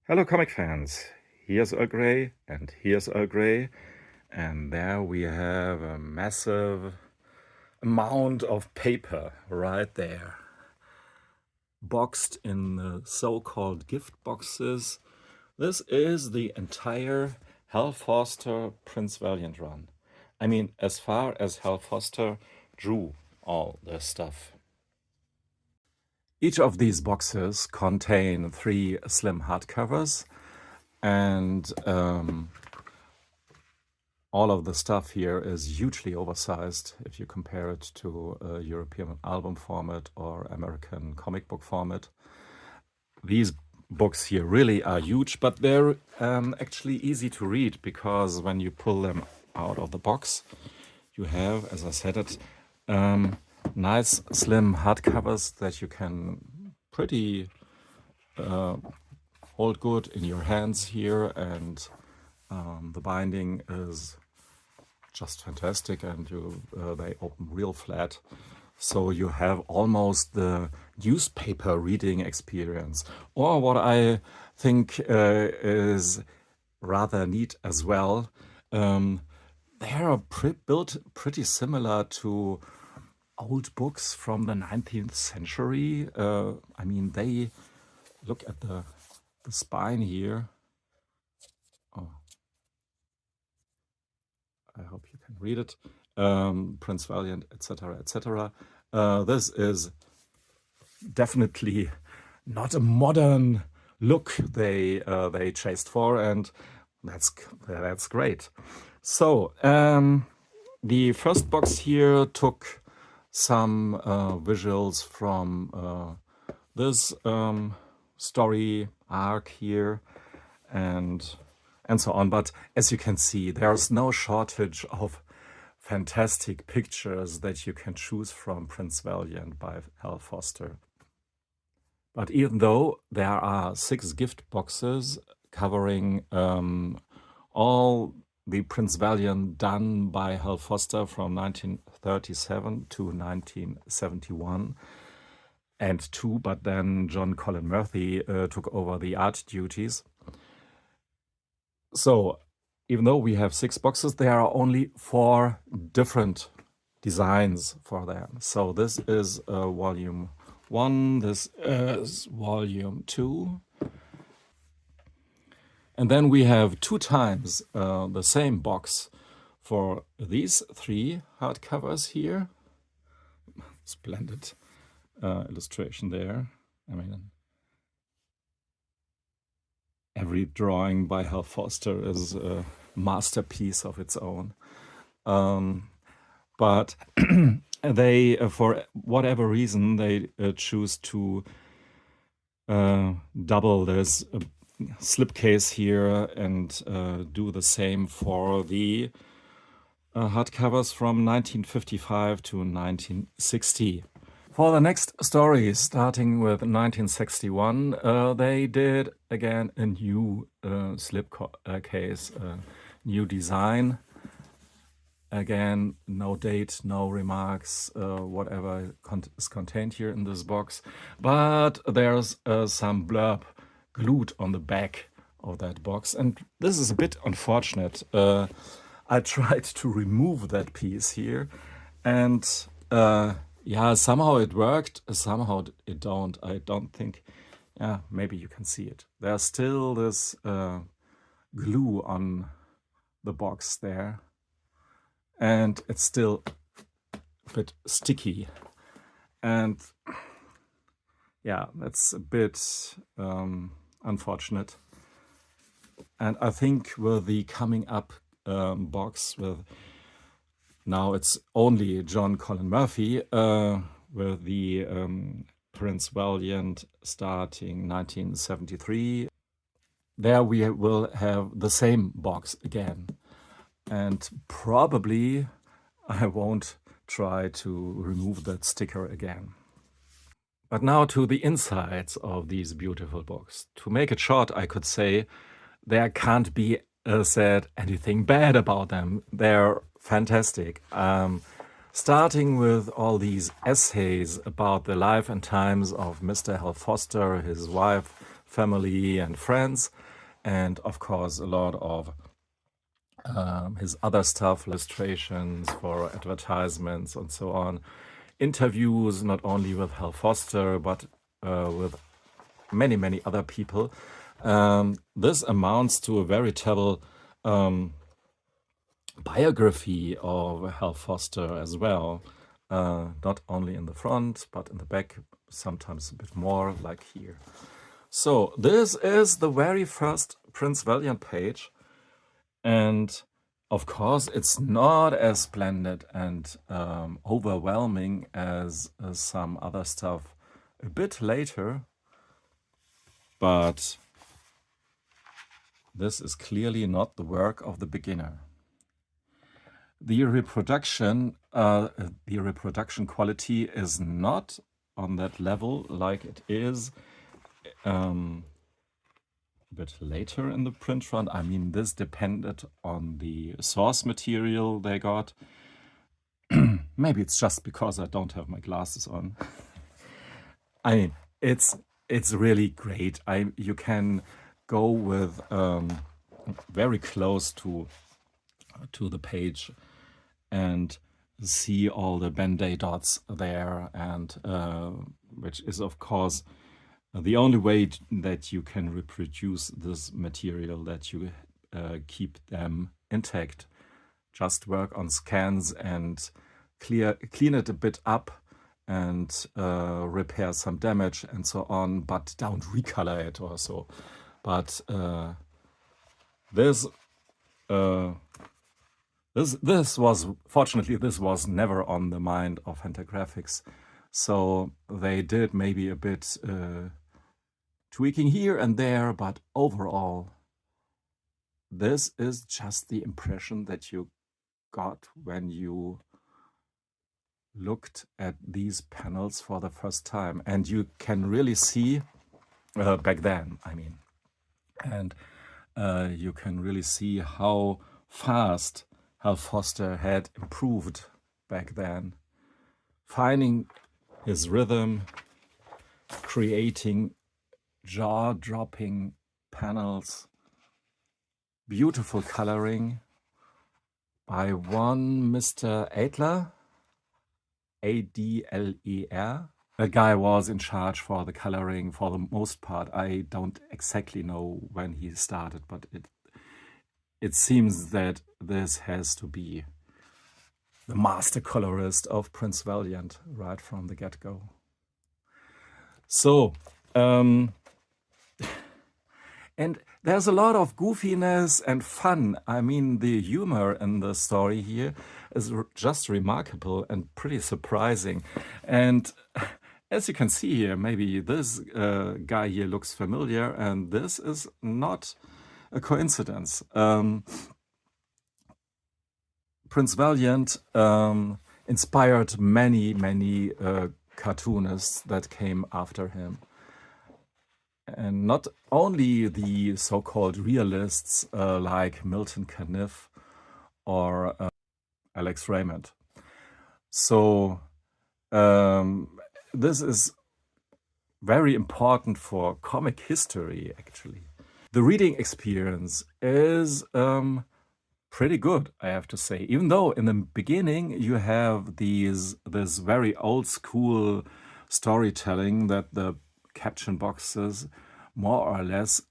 Hello, comic fans. Here's Earl Grey, and here's Earl Grey, and there we have a massive amount of paper right there, boxed in the so-called gift boxes. This is the entire Hal Foster Prince Valiant run. I mean, as far as Hal Foster drew all this stuff. Each of these boxes contain 3 slim hardcovers, and all of the stuff here is hugely oversized if you compare it to a European album format or American comic book format. These books here really are huge, but they're actually easy to read, because when you pull them out of the box, you have, as I said it, nice slim hardcovers that you can pretty hold good in your hands here, and the binding is just fantastic, and they open real flat, so you have almost the newspaper reading experience. Or what I think is rather neat as well, they are built pretty similar to old books from the 19th century. I mean, they look at the spine here. Oh, I hope you can read it. Prince Valiant, etc., etc. This is definitely not a modern look they chased for, and that's great. So the first box here took some visuals from this story arc here, and so on. But as you can see, there's no shortage of fantastic pictures that you can choose from Prince Valiant by Hal Foster. But even though there are 6 gift boxes covering all the Prince Valiant done by Hal Foster from 1937 to 1971 and 2, but then John Cullen Murphy took over the art duties. So even though we have 6 boxes, there are only 4 different designs for them. So this is volume 1, this is volume 2. And then we have 2 times the same box for these 3 hardcovers here. Splendid illustration there. I mean, every drawing by Hal Foster is a masterpiece of its own. But they, for whatever reason, they choose to double this slipcase here and do the same for the hardcovers from 1955 to 1960. For the next story, starting with 1961, they did again a new slipcase, new design. Again, no date, no remarks, whatever is contained here in this box. But there's some blurb glued on the back of that box, and this is a bit unfortunate. I tried to remove that piece here, and yeah, somehow it worked, somehow it don't. I don't think, yeah, maybe you can see it. There's still this glue on the box there, and it's still a bit sticky. And yeah, that's a bit unfortunate. And I think with the coming up box, with now it's only John Cullen Murphy, with the Prince Valiant starting 1973, there we will have the same box again. And probably I won't try to remove that sticker again. But now to the insides of these beautiful books. To make it short, I could say there can't be said anything bad about them. They're fantastic. Starting with all these essays about the life and times of Mr. Hal Foster, his wife family and friends, and of course a lot of his other stuff, illustrations for advertisements and so on, interviews not only with Hal Foster but with many other people. This amounts to a veritable biography of Hal Foster as well, not only in the front but in the back, sometimes a bit more, like here. So this is the very first Prince Valiant page, and of course it's not as splendid and overwhelming as some other stuff a bit later, but this is clearly not the work of the beginner. The reproduction quality is not on that level like it is a bit later in the print run. I mean, this depended on the source material they got. Maybe it's just because I don't have my glasses on. I mean, it's really great. You can go with very close to the page and see all the Band-Aid dots there, and which is of course the only way that you can reproduce this material, that you keep them intact. Just work on scans and clean it a bit up and repair some damage and so on, but don't recolor it or so. But this was, fortunately, this was never on the mind of Fantagraphics, so they did maybe a bit tweaking here and there, but overall this is just the impression that you got when you looked at these panels for the first time, and you can really see back then, I mean, and you can really see how fast Hal Foster had improved back then, finding his rhythm, creating jaw-dropping panels, beautiful coloring by one Mr. Adler, A-D-L-E-R. That guy was in charge for the coloring for the most part. I don't exactly know when he started, but it seems that this has to be the master colorist of Prince Valiant right from the get-go. So, and there's a lot of goofiness and fun. I mean, the humor in the story here is just remarkable and pretty surprising. And as you can see here, maybe this guy here looks familiar, and this is not a coincidence. Prince Valiant inspired many cartoonists that came after him. And not only the so-called realists like Milton Caniff or Alex Raymond. So this is very important for comic history, actually. The reading experience is pretty good, I have to say. Even though in the beginning you have this very old school storytelling that the caption boxes more or less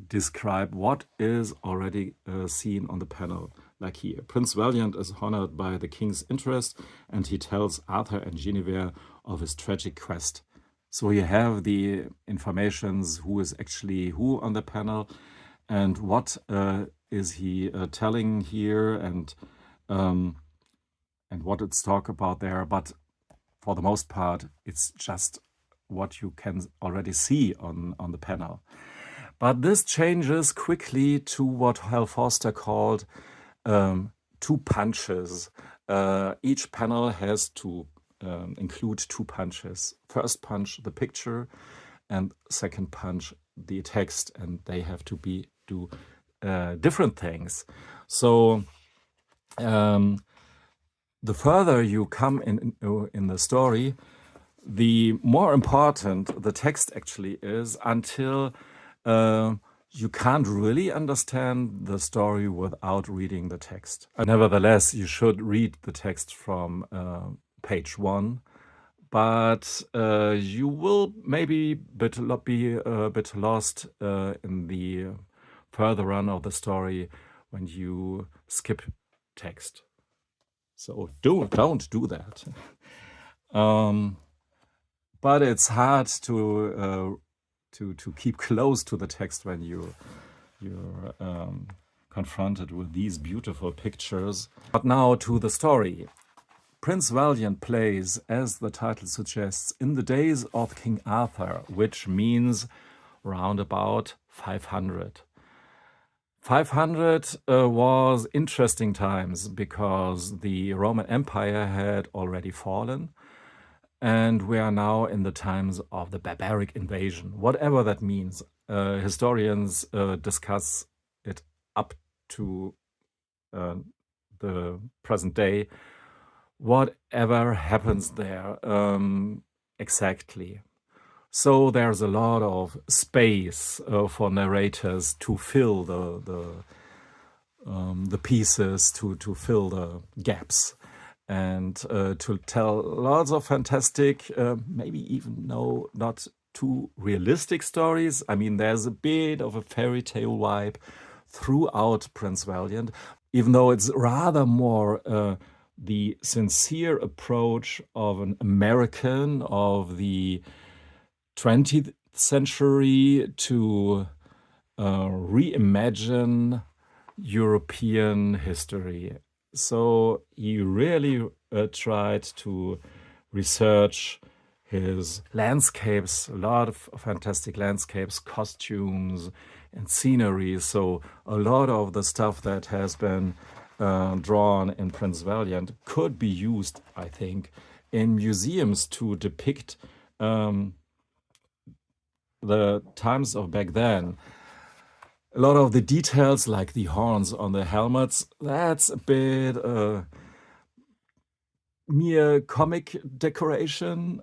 describe what is already seen on the panel. Like here, Prince Valiant is honored by the king's interest, and he tells Arthur and Guinevere of his tragic quest. So you have the informations who is actually who on the panel, and what is he telling here, and what it's talk about there. But for the most part, it's just what you can already see on the panel. But this changes quickly to what Hal Foster called two punches. Each panel has to include two punches. First punch, the picture, and second punch, the text, and they have to do different things. So the further you come in the story, the more important the text actually is, until you can't really understand the story without reading the text. Nevertheless, you should read the text from page 1, but you will maybe be a bit lost in the further run of the story when you skip text. So don't do that. But it's hard to keep close to the text when you're confronted with these beautiful pictures. But now to the story. Prince Valiant plays, as the title suggests, in the days of King Arthur, which means round about 500. 500 was interesting times because the Roman Empire had already fallen, and we are now in the times of the barbaric invasion, whatever that means. Historians discuss it up to the present day, whatever happens there exactly. So there's a lot of space for narrators to fill the pieces, to fill the gaps, and to tell lots of fantastic, maybe even not too realistic stories. I mean, there's a bit of a fairy tale vibe throughout Prince Valiant, even though it's rather more the sincere approach of an American of the 20th century to reimagine European history. So he really tried to research his landscapes, a lot of fantastic landscapes, costumes, and scenery. So a lot of the stuff that has been drawn in Prince Valiant could be used, I think, in museums to depict the times of back then. A lot of the details, like the horns on the helmets, that's a bit mere comic decoration.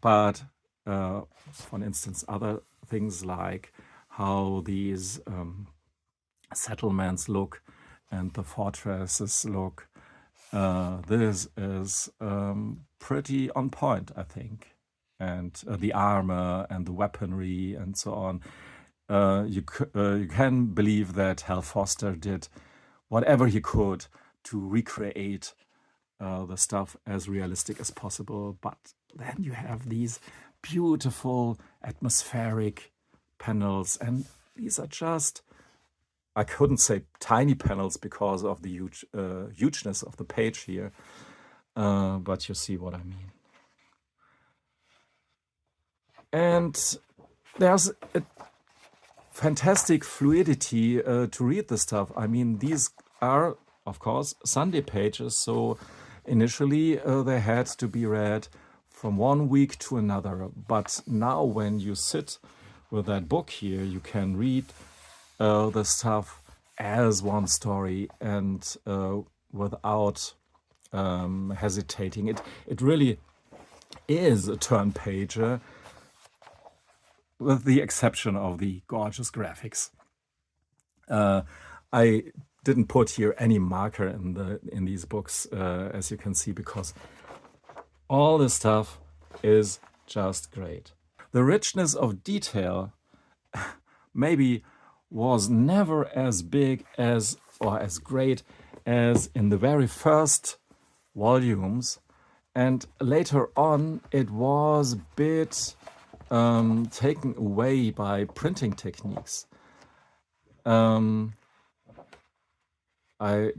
But for instance, other things like how these settlements look and the fortresses look, this is pretty on point, I think. And the armor and the weaponry and so on. You can believe that Hal Foster did whatever he could to recreate the stuff as realistic as possible. But then you have these beautiful atmospheric panels, and these are just, I couldn't say tiny panels because of the hugeness of the page here, but you see what I mean. And there's a fantastic fluidity to read the stuff. I mean, these are, of course, Sunday pages, so initially they had to be read from one week to another. But now when you sit with that book here, you can read the stuff as one story and without hesitating. It really is a turn-pager, with the exception of the gorgeous graphics. I didn't put here any marker in these books, as you can see, because all the stuff is just great. The richness of detail maybe was never as big as or as great as in the very first volumes, and later on it was a bit taken away by printing techniques. I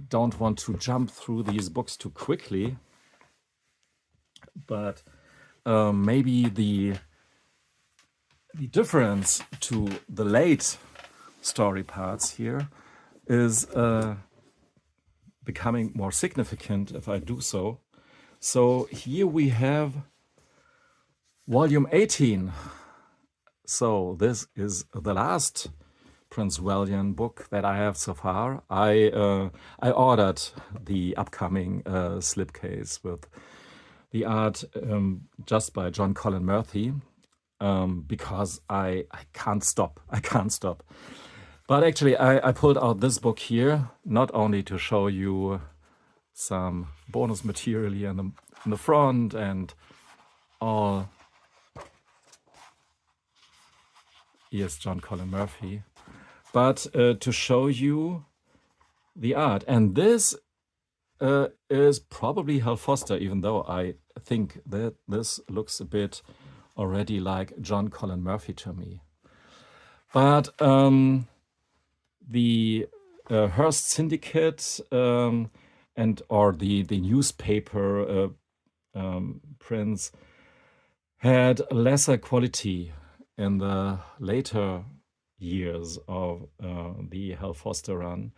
don't want to jump through these books too quickly, but maybe the difference to the late story parts here is becoming more significant if I do so. So here we have Volume 18. So this is the last Prince Valiant book that I have so far. I ordered the upcoming slipcase with the art just by John Cullen Murphy. because I can't stop. I can't stop. But actually, I pulled out this book here, not only to show you some bonus material here in the front and all. Here's John Cullen Murphy. But to show you the art. And this is probably Hal Foster, even though I think that this looks a bit already like John Cullen Murphy to me. But the Hearst Syndicate or the newspaper prints had lesser quality in the later years of the Hal Foster run.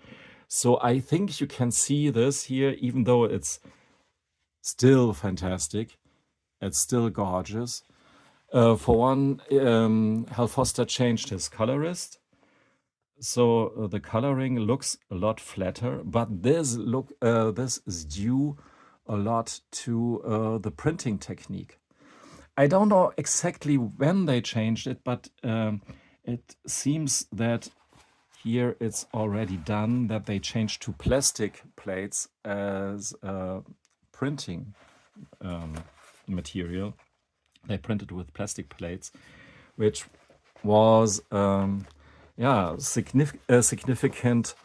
So I think you can see this here, even though it's still fantastic, it's still gorgeous. For one, Hal Foster changed his colorist, so the coloring looks a lot flatter. But this is due a lot to the printing technique. I don't know exactly when they changed it, but it seems that here it's already done, that they changed to plastic plates as printing material. They printed with plastic plates, which was significant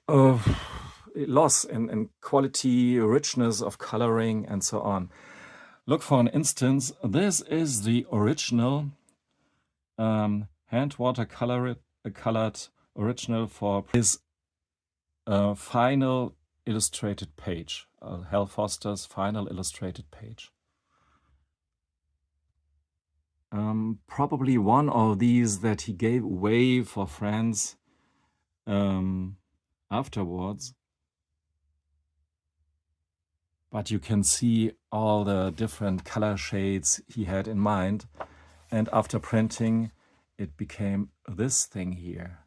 loss in quality, richness of coloring, and so on. Look, for an instance, this is the original hand watercolored original for his final illustrated page, Hal Foster's final illustrated page. Probably one of these that he gave away for friends afterwards. But you can see all the different color shades he had in mind. And after printing, it became this thing here.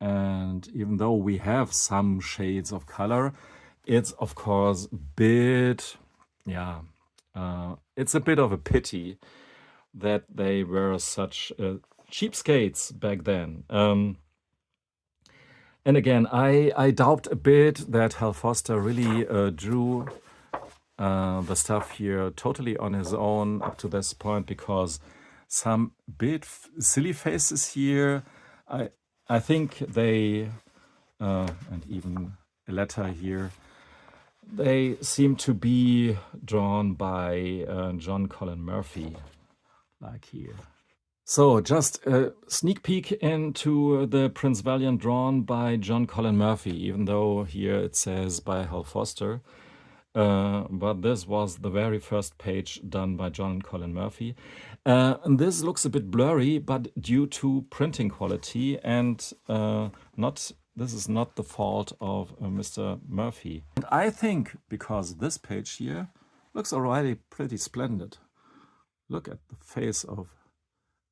And even though we have some shades of color, it's of course a bit, it's a bit of a pity that they were such cheapskates back then. And again, I doubt a bit that Hal Foster really drew the stuff here totally on his own up to this point, because some bit silly faces here, I think they, and even a letter here, they seem to be drawn by John Cullen Murphy, like here. So just a sneak peek into the Prince Valiant drawn by John Cullen Murphy, even though here it says by Hal Foster. But this was the very first page done by John Cullen Murphy. And this looks a bit blurry, but due to printing quality, and this is not the fault of Mr. Murphy. And I think because this page here looks already pretty splendid. Look at the face of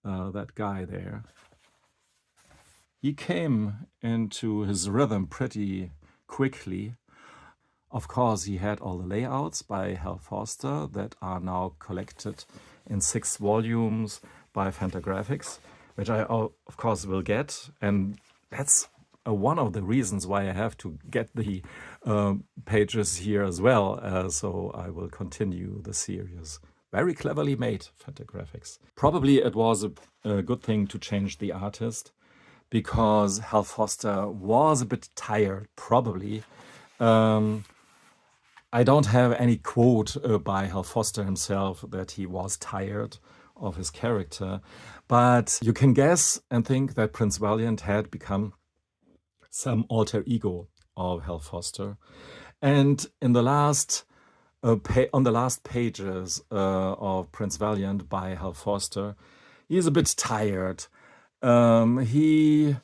that guy there. He came into his rhythm pretty quickly. Of course, he had all the layouts by Hal Foster that are now collected in 6 volumes by Fantagraphics, which I, of course, will get. And that's one of the reasons why I have to get the pages here as well. So I will continue the series. Very cleverly made, Fantagraphics. Probably it was a good thing to change the artist, because Hal Foster was a bit tired, probably. I don't have any quote by Hal Foster himself that he was tired of his character, but you can guess and think that Prince Valiant had become some alter ego of Hal Foster. And in the last on the last pages of Prince Valiant by Hal Foster, he's a bit tired. He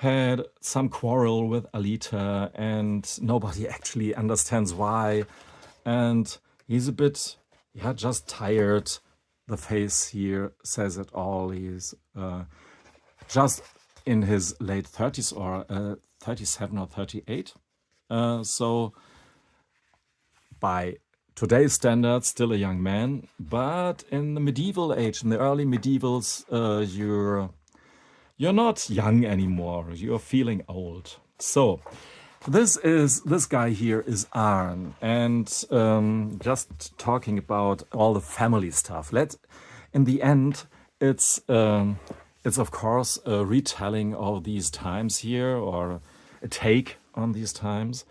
had some quarrel with Alita, and nobody actually understands why. And he's a bit, just tired. The face here says it all. He's just in his late 30s, or 37 or 38. So by today's standards, still a young man, but in the medieval age, in the early medievals, you're not young anymore. You're feeling old. So this guy here is Arn, and just talking about all the family stuff. In the end, it's of course a retelling of these times here, or a take on these times,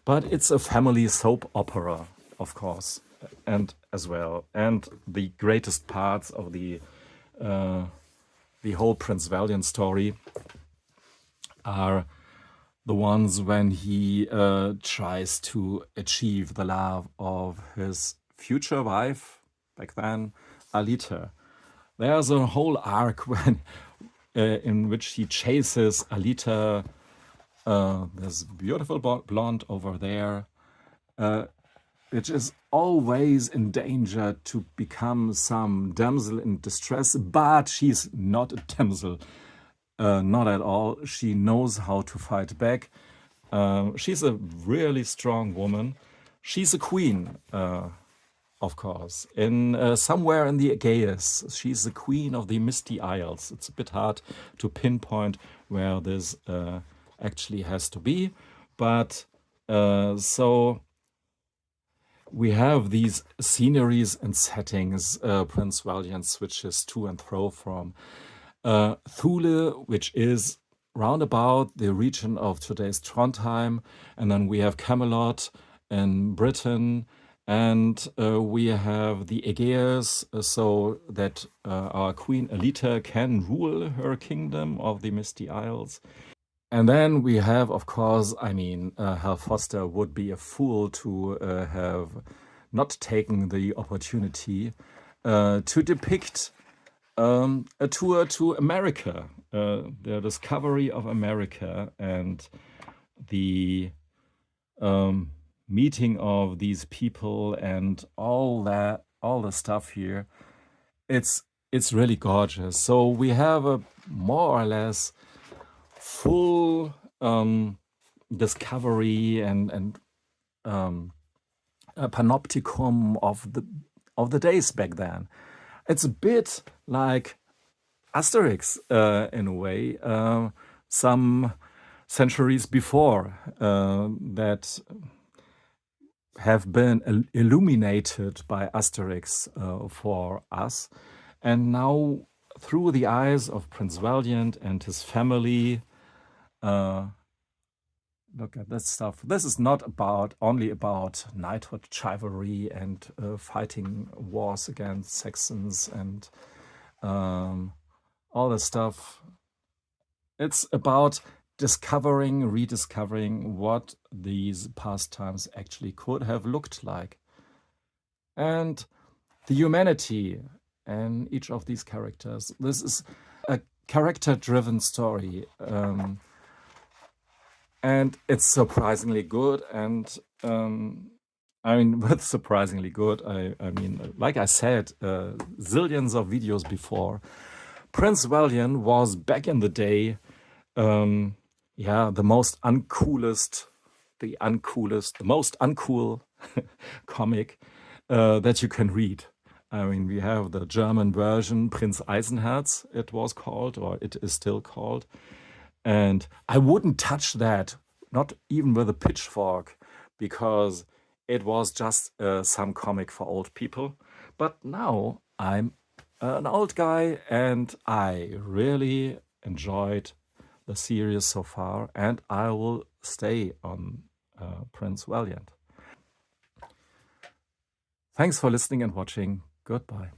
but it's a family soap opera, of course, and as well. And the greatest parts of the whole Prince Valiant story are the ones when he tries to achieve the love of his future wife, back then, Alita. There's a whole arc when in which he chases Alita, this beautiful blonde over there, which is always in danger to become some damsel in distress, but she's not a damsel, not at all. She knows how to fight back. She's a really strong woman. She's a queen, of course. Somewhere in the Aegeus, she's the queen of the Misty Isles. It's a bit hard to pinpoint where this actually has to be, but so we have these sceneries and settings. Prince Valiant switches to and fro from Thule, which is roundabout the region of today's Trondheim, and then we have Camelot in Britain, and we have the Aegeus, so that our Queen Alita can rule her kingdom of the Misty Isles. And then we have, of course, Hal Foster would be a fool to have not taken the opportunity to depict a tour to America, the discovery of America, and the meeting of these people and all the stuff here. It's really gorgeous. So we have a more or less full discovery and a panopticon of the days back then. It's a bit like Asterix in a way, some centuries before, that have been illuminated by Asterix for us, and now through the eyes of Prince Valiant and his family. Look at this stuff. This is not only about knighthood chivalry and fighting wars against Saxons and all this stuff. It's about rediscovering what these pastimes actually could have looked like. And the humanity in each of these characters. This is a character-driven story. And it's surprisingly good. And with surprisingly good, I mean, like I said, zillions of videos before, Prince Valiant was back in the day, the most uncool comic that you can read. I mean, we have the German version, Prinz Eisenherz, it was called, or it is still called. And I wouldn't touch that, not even with a pitchfork, because it was just some comic for old people. But now I'm an old guy, and I really enjoyed the series so far, and I will stay on Prince Valiant. Thanks for listening and watching. Goodbye.